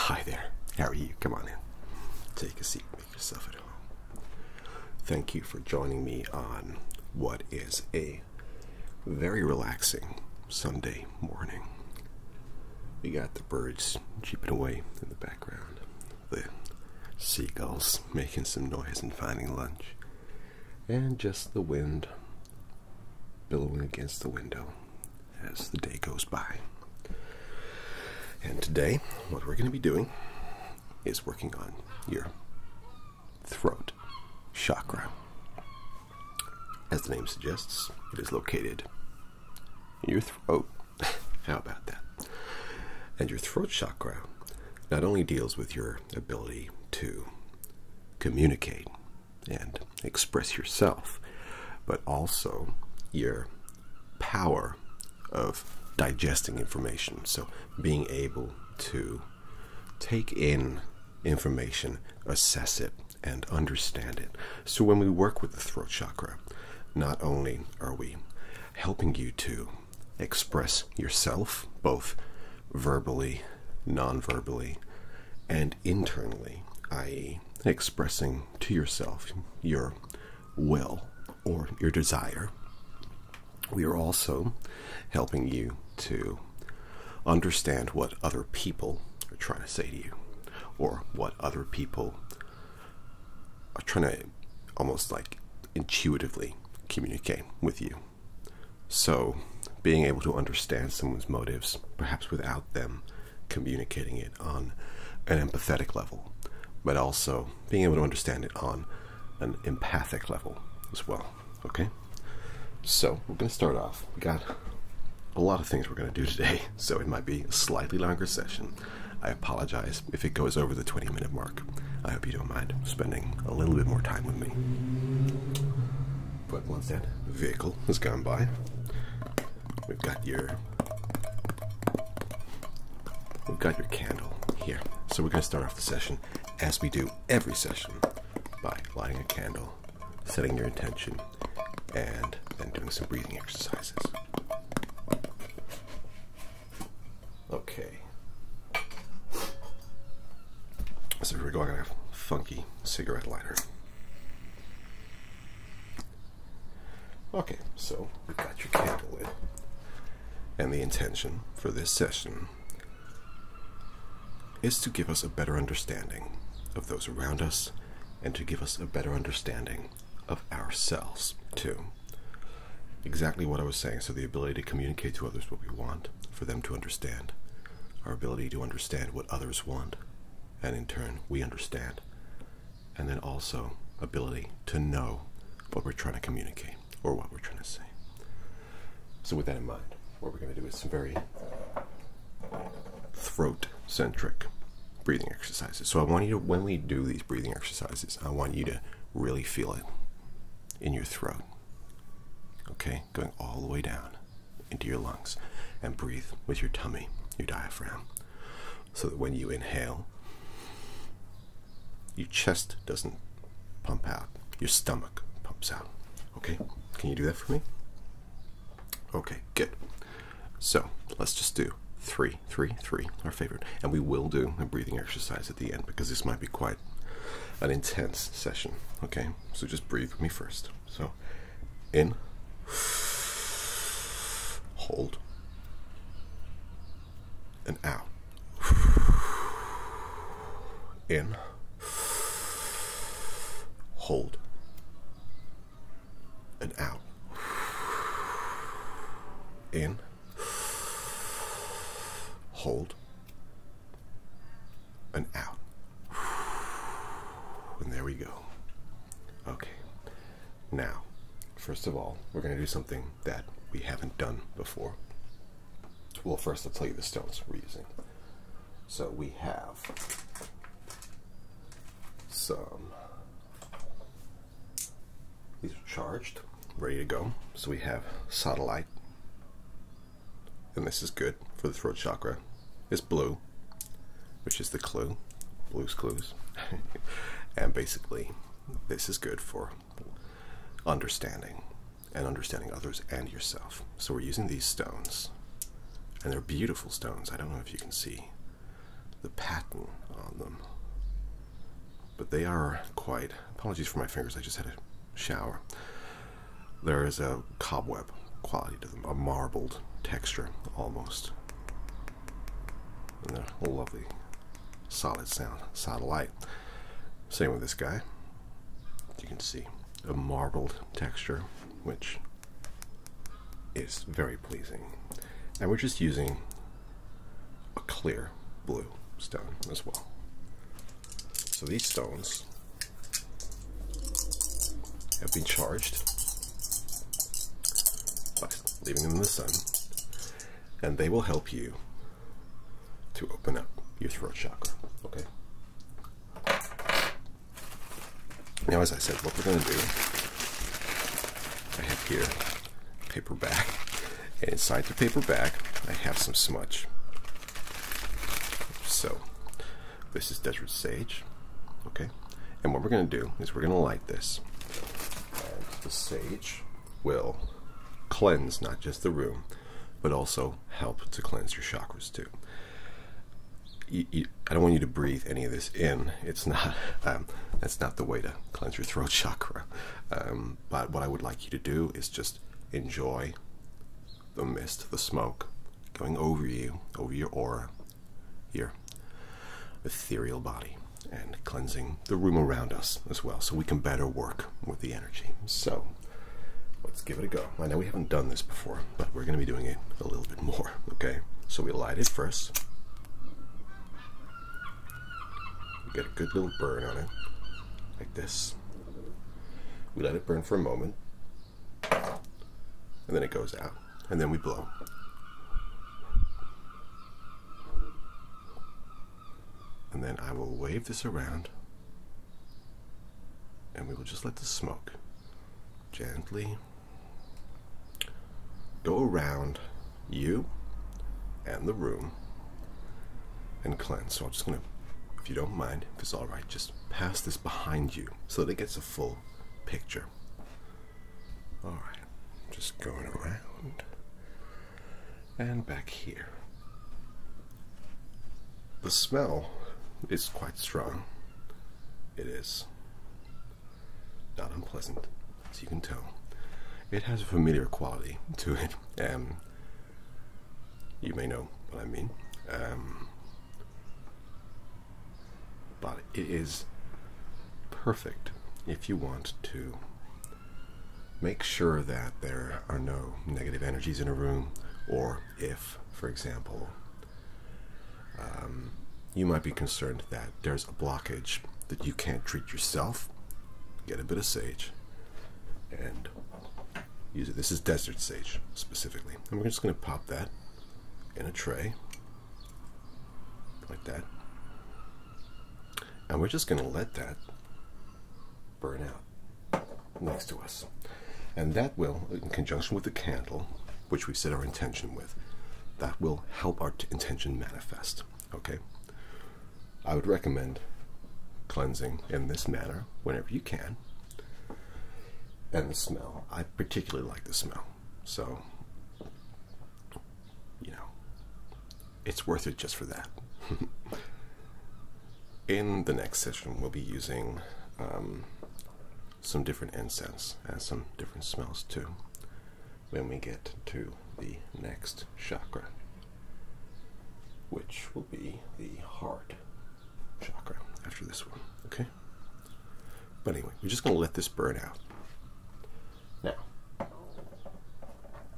Hi there. How are you? Come on in. Take a seat. Make yourself at home. Thank you for joining me on what is a very relaxing Sunday morning. We got the birds cheeping away in the background. The seagulls making some noise and finding lunch. And just the wind billowing against the window as the day goes by. And today, what we're going to be doing is working on your throat chakra. As the name suggests, it is located in your throat. How about that? And your throat chakra not only deals with your ability to communicate and express yourself, but also your power of digesting information. So being able to take in information, assess it, and understand it. So when we work with the throat chakra, not only are we helping you to express yourself, both verbally, non-verbally, and internally, i.e. expressing to yourself your will or your desire, we are also helping you to understand what other people are trying to say to you, or what other people are trying to almost like intuitively communicate with you. So being able to understand someone's motives, perhaps without them communicating it on an empathetic level, but also being able to understand it on an empathic level as well. Okay? So we're going to start off. We got a lot of things we're going to do today, so it might be a slightly longer session. I apologize if it goes over the 20-minute mark. I hope you don't mind spending a little bit more time with me. But once that vehicle has gone by, we've got your candle here. So we're going to start off the session, as we do every session, by lighting a candle, setting your intention, and then doing some breathing exercises. Okay. So we're going on a funky cigarette lighter. Okay, so we've got your candle lit. And the intention for this session is to give us a better understanding of those around us, and to give us a better understanding of ourselves too. Exactly what I was saying. So the ability to communicate to others what we want, for them to understand. Our ability to understand what others want, and in turn we understand. And then also ability to know what we're trying to communicate, or what we're trying to say. So with that in mind, what we're going to do is some very throat-centric breathing exercises. So I want you to, when we do these breathing exercises, I want you to really feel it in your throat. Okay? Going all the way down into your lungs, and breathe with your tummy, your diaphragm, so that when you inhale, your chest doesn't pump out, your stomach pumps out. Okay? Can you do that for me? Okay, good. So let's just do 3, 3, 3, our favorite. And we will do a breathing exercise at the end, because this might be quite an intense session. Okay? So just breathe with me first. So in, hold, and out. In, hold, and out. In, hold, and out. And there we go. Okay. Now, first of all, we're going to do something that we haven't done before. Well, first I'll tell you the stones we're using. So we have some, these are charged, ready to go. So we have selenite, and this is good for the throat chakra. It's blue, which is the clue, blue's clues. And basically, this is good for understanding, and understanding others and yourself. So we're using these stones, and they're beautiful stones. I don't know if you can see the pattern on them. But they are quite, apologies for my fingers, I just had a shower. There is a cobweb quality to them, a marbled texture almost. And they're a lovely solid sound, solid light. Same with this guy. You can see a marbled texture, which is very pleasing. And we're just using a clear blue stone as well. So these stones have been charged by leaving them in the sun, and they will help you to open up your throat chakra. Okay. Now, as I said, what we're going to do, I have here a paper bag, and inside the paper bag I have some smudge. So this is desert sage, okay? And what we're going to do is we're going to light this, and the sage will cleanse not just the room, but also help to cleanse your chakras too. I don't want you to breathe any of this in. It's not, that's not the way to cleanse your throat chakra. But what I would like you to do is just enjoy the mist, the smoke, going over you, over your aura, your ethereal body, and cleansing the room around us as well, so we can better work with the energy. So let's give it a go. I know we haven't done this before, but we're going to be doing it a little bit more, okay? So we light it first. Get a good little burn on it, like this. We let it burn for a moment, and then it goes out, and then we blow. And then I will wave this around, and we will just let the smoke gently go around you and the room and cleanse. So I'm just going to, if you don't mind, if it's alright, just pass this behind you so that it gets a full picture. Alright, just going around and back here. The smell is quite strong. It is not unpleasant, as you can tell. It has a familiar quality to it, and you may know what I mean. But it is perfect if you want to make sure that there are no negative energies in a room, or if, for example, you might be concerned that there's a blockage that you can't treat yourself. Get a bit of sage and use it. This is desert sage specifically, and we're just going to pop that in a tray like that. And we're just going to let that burn out next to us. And that will, in conjunction with the candle, which we set our intention with, that will help our intention manifest. Okay? I would recommend cleansing in this manner whenever you can. And the smell, I particularly like the smell. So, you know, it's worth it just for that. In the next session, we'll be using some different incense and some different smells too when we get to the next chakra, which will be the heart chakra after this one, okay? But anyway, we're just going to let this burn out. Now,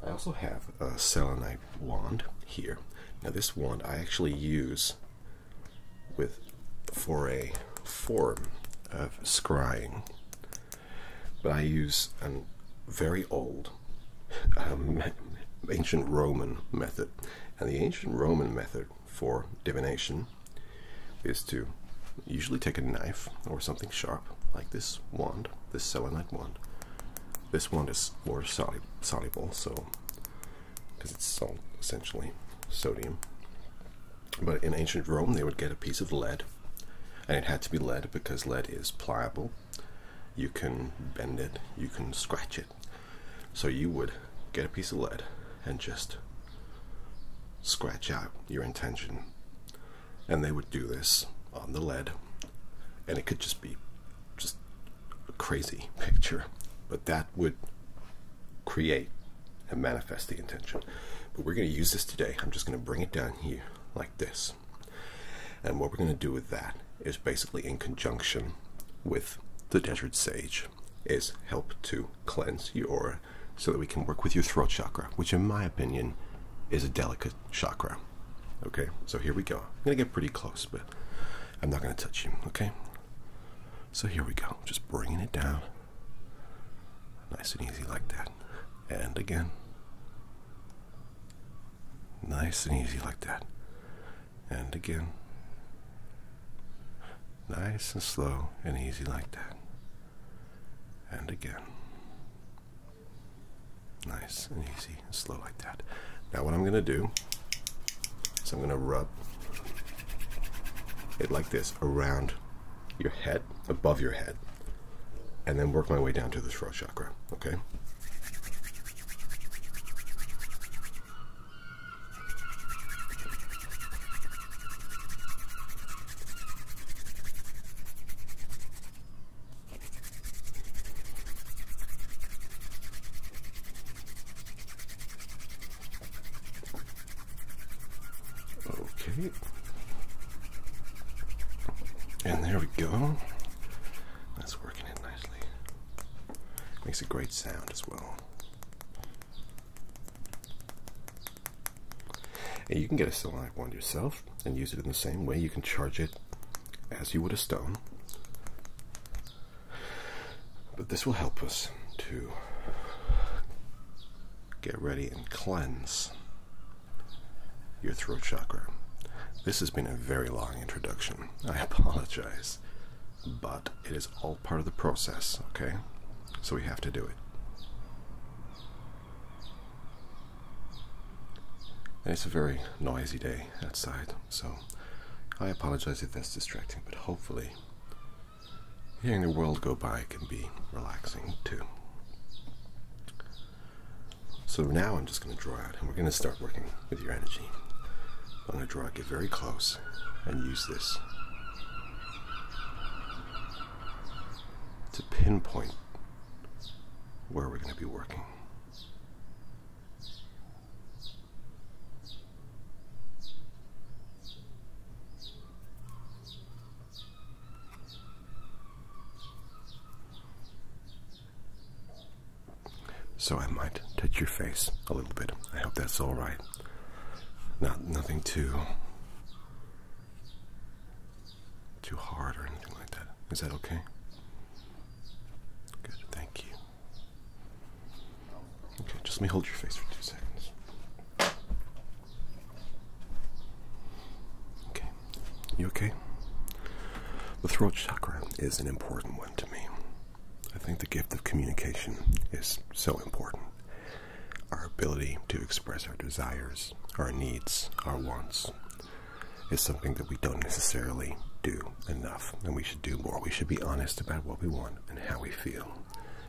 I also have a selenite wand here. Now this wand I actually use for a form of scrying, but I use a very old ancient Roman method, and the ancient Roman method for divination is to usually take a knife or something sharp like this wand, this selenite wand. This wand is more soluble, so because it's salt, essentially sodium. But in ancient Rome, they would get a piece of lead, and it had to be lead because lead is pliable. You can bend it, you can scratch it. So you would get a piece of lead and just scratch out your intention And they would do this on the lead, and it could just be just a crazy picture, but that would create and manifest the intention. But we're going to use this today. I'm just going to bring it down here like this. And what we're going to do with that is basically in conjunction with the desert sage is help to cleanse your aura so that we can work with your throat chakra, which in my opinion is a delicate chakra. Okay, so here we go. I'm going to get pretty close, but I'm not going to touch you, okay? So here we go. Just bringing it down. Nice and easy like that. And again. Nice and easy like that. And again. Nice and slow and easy like that. And again. Nice and easy and slow like that. Now what I'm going to do is I'm going to rub it like this around your head, above your head, and then work my way down to the throat chakra, okay? Okay. And there we go. That's working it nicely. Makes a great sound as well. And you can get a selenite wand yourself and use it in the same way. You can charge it as you would a stone. But this will help us to get ready and cleanse your throat chakra. This has been a very long introduction. I apologize, but it is all part of the process, okay? So we have to do it. And it's a very noisy day outside, so I apologize if that's distracting, but hopefully hearing the world go by can be relaxing too. So now I'm just going to draw out, and we're going to start working with your energy. I'm going to draw, get very close, and use this to pinpoint where we're going to be working. So I might touch your face a little bit. I hope that's all right. Nothing too hard or anything like that. Is that okay? Good, thank you. Okay, just let me hold your face for 2 seconds. Okay, you okay? The throat chakra is an important one to me. I think the gift of communication is so important. Our ability to express our desires, our needs, our wants is something that we don't necessarily do enough, and we should do more. We should be honest about what we want and how we feel,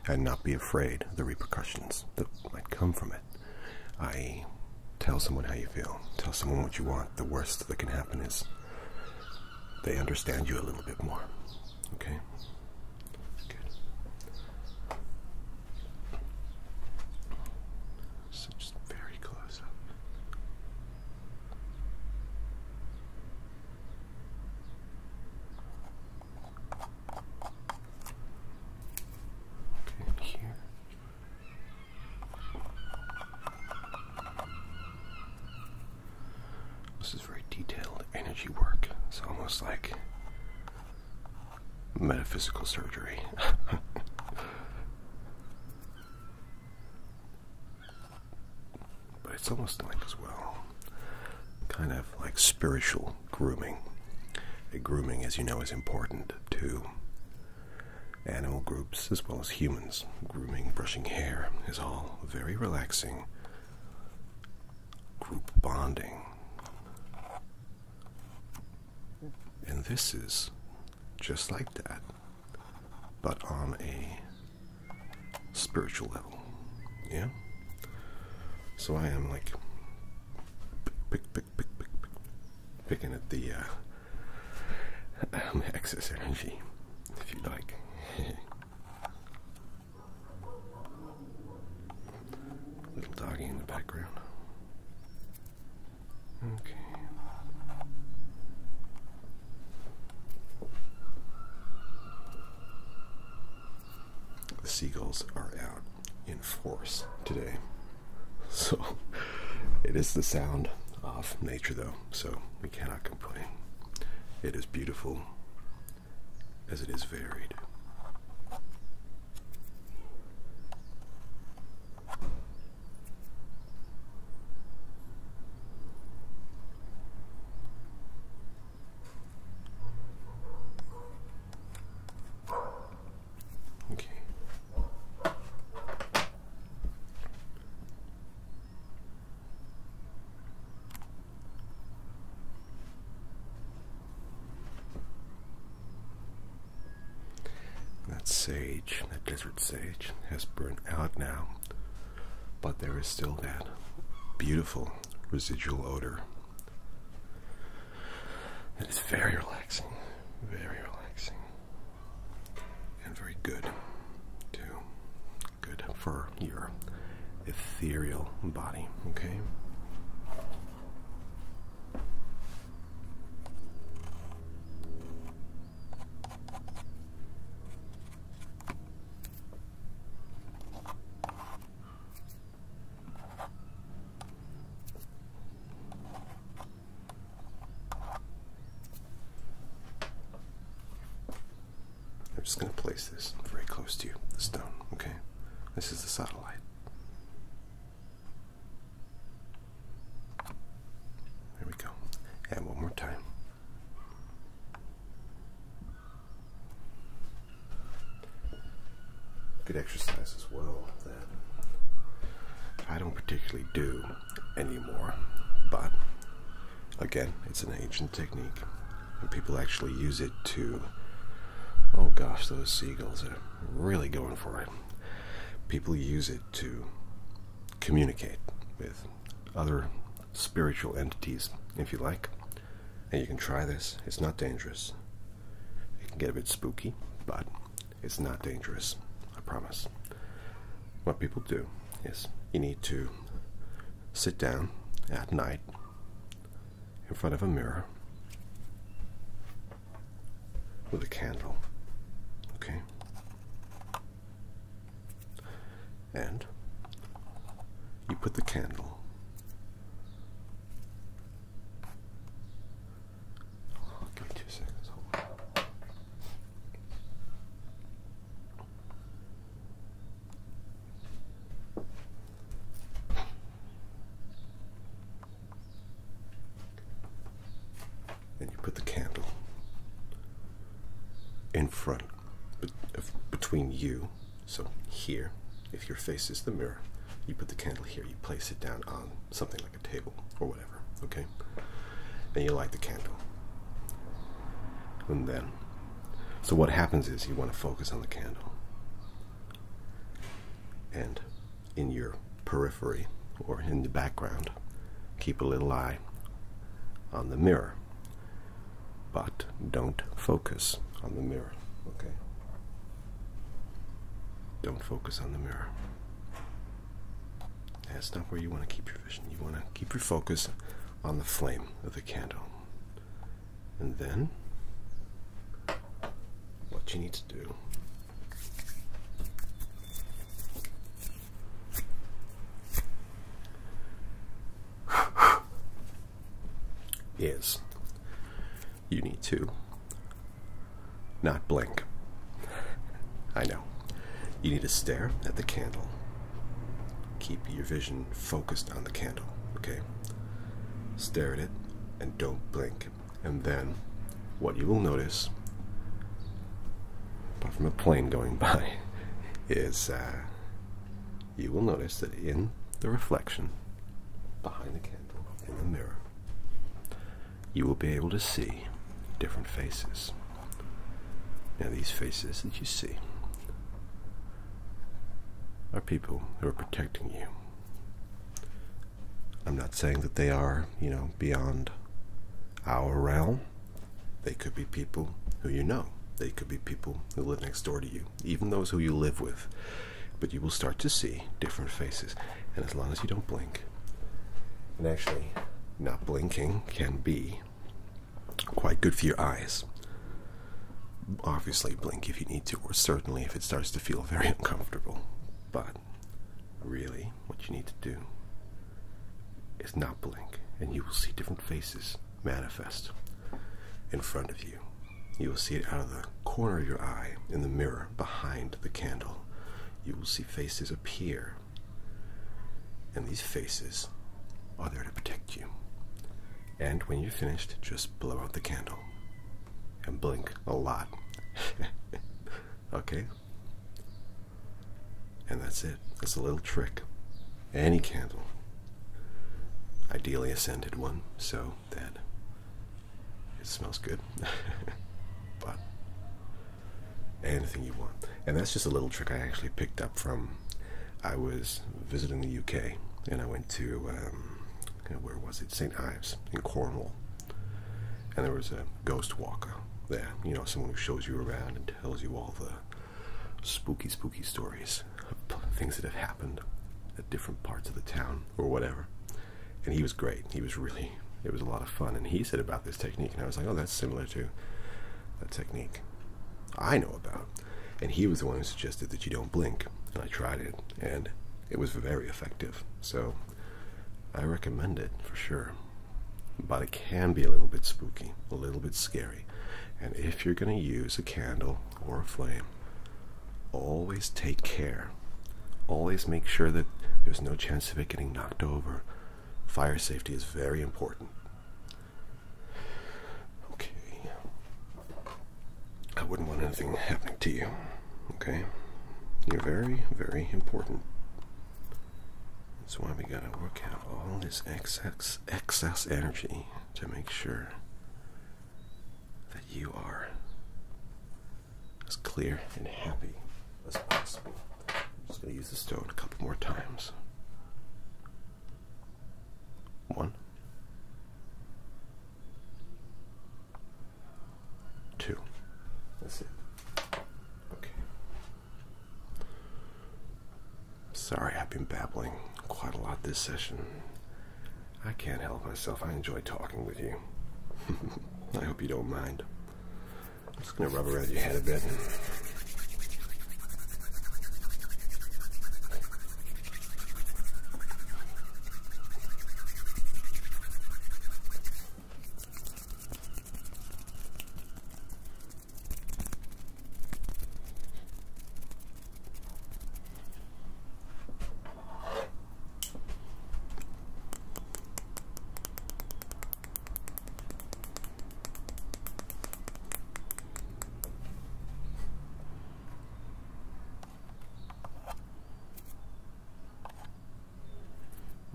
and not be afraid of the repercussions that might come from it. I.e., tell someone how you feel, tell someone what you want. The worst that can happen is they understand you a little bit more. Okay? This is very detailed energy work. It's almost like metaphysical surgery. But it's almost like, as well, kind of like spiritual grooming. Grooming, as you know, is important to animal groups as well as humans. Grooming, brushing hair is all very relaxing. Group bonding. And this is just like that, but on a spiritual level. Yeah? So I am like picking at the some excess energy, if you like. Little doggy in the background. Okay. The seagulls are out in force today. So it is the sound of nature though, so we cannot complain. It is beautiful as it is varied. Okay. That sage, that desert sage, has burnt out now, but there is still that beautiful residual odor. It is very relaxing, and very good too. Good for your ethereal body, okay? I'm just going to place this very close to you, the stone, okay? This is the satellite. There we go. And one more time. Good exercise as well that I don't particularly do anymore, but again, it's an ancient technique, and people actually use it to, oh gosh, those seagulls are really going for it. People use it to communicate with other spiritual entities, if you like. And you can try this. It's not dangerous. It can get a bit spooky, but it's not dangerous, I promise. What people do is you need to sit down at night in front of a mirror with a candle. Okay? And you put the candle give me 2 seconds, hold on. And you put the candle in front between you, so here, if your face is the mirror, you put the candle here, you place it down on something like a table or whatever, okay? And you light the candle. And then, so what happens is you want to focus on the candle. And in your periphery, or in the background, keep a little eye on the mirror. But don't focus on the mirror, okay? Don't focus on the mirror. That's not where you want to keep your vision. You want to keep your focus on the flame of the candle. And then, what you need to do is you need to not blink. I know. You need to stare at the candle. Keep your vision focused on the candle, okay? Stare at it and don't blink. And then what you will notice, apart from a plane going by, is you will notice that in the reflection behind the candle in the mirror, you will be able to see different faces. Now these faces that you see are people who are protecting you. I'm not saying that they are, beyond our realm. They could be people who you know. They could be people who live next door to you, even those who you live with. But you will start to see different faces. And as long as you don't blink, and actually not blinking can be quite good for your eyes. Obviously blink if you need to, or certainly if it starts to feel very uncomfortable. But really, what you need to do is not blink, and you will see different faces manifest in front of you. You will see it out of the corner of your eye, in the mirror, behind the candle. You will see faces appear, and these faces are there to protect you. And when you're finished, just blow out the candle and blink a lot. Okay? And that's it. That's a little trick. Any candle, ideally a scented one, so that it smells good. But anything you want. And that's just a little trick I actually picked up from, I was visiting the UK, and I went to, where was it? St. Ives in Cornwall. And there was a ghost walker there, you know, someone who shows you around and tells you all the spooky stories of things that have happened at different parts of the town or whatever. And he was great. He was really, it was a lot of fun. And he said about this technique, and I was like, oh, that's similar to a technique I know about. And he was the one who suggested that you don't blink. And I tried it, and it was very effective. So I recommend it for sure. But it can be a little bit spooky, a little bit scary. And if you're going to use a candle or a flame, always take care. Always make sure that there's no chance of it getting knocked over. Fire safety is very important. Okay. I wouldn't want anything happening to you. Okay? You're very, very important. That's why we gotta work out all this excess energy to make sure that you are as clear and happy as possible. I'm just gonna use the stone a couple more times. 1, 2. That's it. Okay. Sorry, I've been babbling quite a lot this session. I can't help myself. I enjoy talking with you. I hope you don't mind. I'm just going to rub around your head a bit.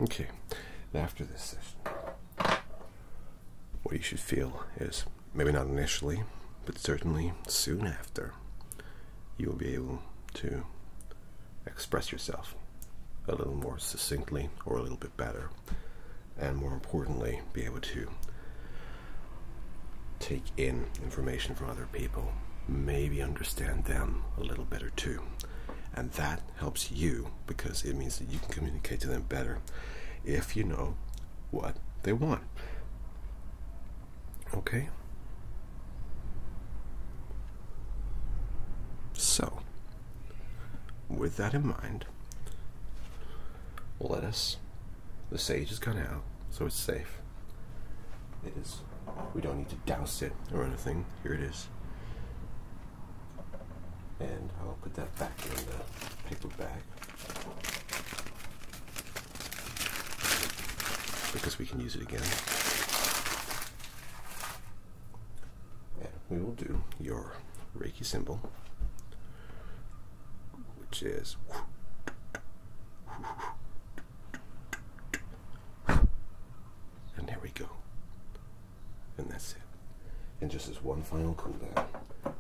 Okay, and after this session, what you should feel is, maybe not initially, but certainly soon after, you will be able to express yourself a little more succinctly or a little bit better, and more importantly, be able to take in information from other people, maybe understand them a little better too. And that helps you because it means that you can communicate to them better if you know what they want. Okay? So, with that in mind, the sage has gone out, so it's safe. It is, we don't need to douse it or anything. Here it is. And I'll put that back in the paper bag because we can use it again. And we will do your Reiki symbol, which is and there we go. And that's it. And just as one final cool down,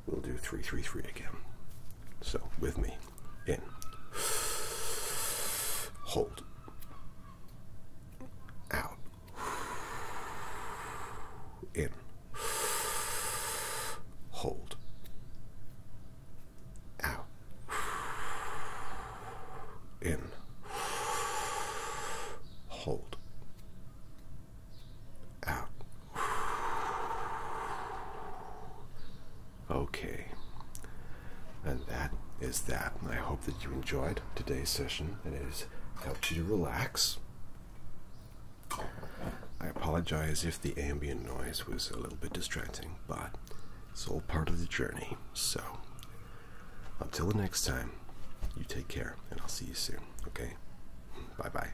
we'll do 3-3-3 again. So, with me, in, hold, out, in, hold. okay. And that is that. I hope that you enjoyed today's session and it has helped you to relax. I apologize if the ambient noise was a little bit distracting, but it's all part of the journey. So, until the next time, you take care, and I'll see you soon, okay? Bye-bye.